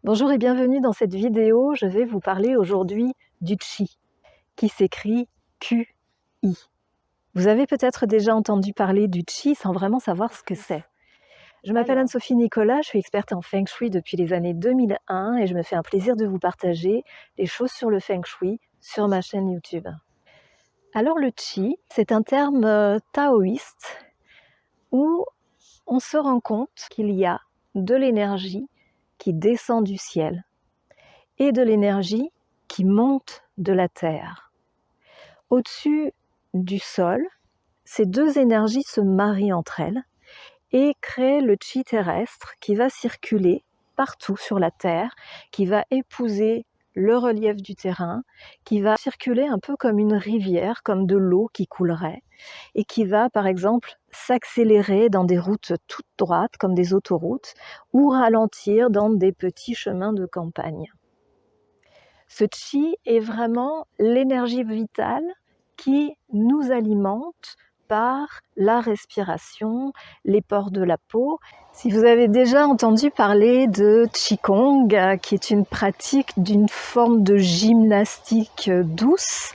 Bonjour et bienvenue dans cette vidéo. Je vais vous parler aujourd'hui du Qi, qui s'écrit Q-I. Vous avez peut-être déjà entendu parler du Qi sans vraiment savoir ce que c'est. Je m'appelle Anne-Sophie Nicolas, je suis experte en Feng Shui depuis les années 2001 et je me fais un plaisir de vous partager les choses sur le Feng Shui sur ma chaîne YouTube. Alors le Qi, c'est un terme taoïste où on se rend compte qu'il y a de l'énergie qui descend du ciel et de l'énergie qui monte de la terre. Au-dessus du sol, ces deux énergies se marient entre elles et créent le Qi terrestre qui va circuler partout sur la terre, qui va épouser le relief du terrain, qui va circuler un peu comme une rivière, comme de l'eau qui coulerait, et qui va par exemple s'accélérer dans des routes toutes droites, comme des autoroutes, ou ralentir dans des petits chemins de campagne. Ce Qi est vraiment l'énergie vitale qui nous alimente par la respiration, les pores de la peau. Si vous avez déjà entendu parler de Qigong, qui est une pratique d'une forme de gymnastique douce,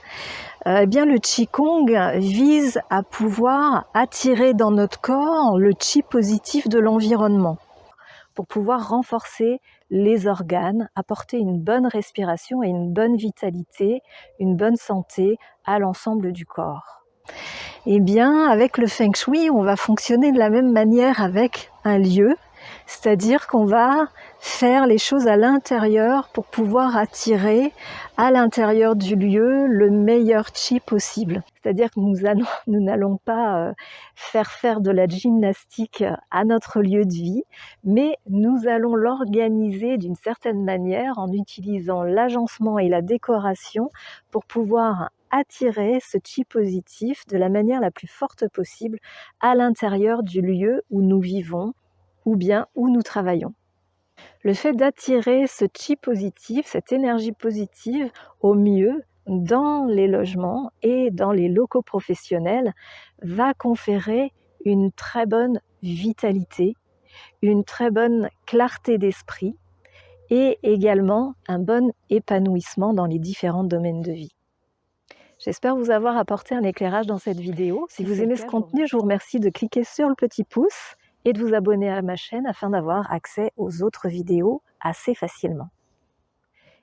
eh bien le Qigong vise à pouvoir attirer dans notre corps le Qi positif de l'environnement, pour pouvoir renforcer les organes, apporter une bonne respiration et une bonne vitalité, une bonne santé à l'ensemble du corps. Eh bien, avec le Feng Shui, on va fonctionner de la même manière avec un lieu, c'est-à-dire qu'on va faire les choses à l'intérieur pour pouvoir attirer à l'intérieur du lieu le meilleur Qi possible. C'est-à-dire que nous n'allons pas faire de la gymnastique à notre lieu de vie, mais nous allons l'organiser d'une certaine manière en utilisant l'agencement et la décoration pour pouvoir attirer ce Qi positif de la manière la plus forte possible à l'intérieur du lieu où nous vivons ou bien où nous travaillons. Le fait d'attirer ce Qi positif, cette énergie positive au mieux dans les logements et dans les locaux professionnels va conférer une très bonne vitalité, une très bonne clarté d'esprit et également un bon épanouissement dans les différents domaines de vie. J'espère vous avoir apporté un éclairage dans cette vidéo. Si vous aimez ce contenu, je vous remercie de cliquer sur le petit pouce et de vous abonner à ma chaîne afin d'avoir accès aux autres vidéos assez facilement.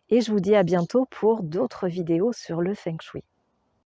Et je vous dis à bientôt pour d'autres vidéos sur le Feng Shui.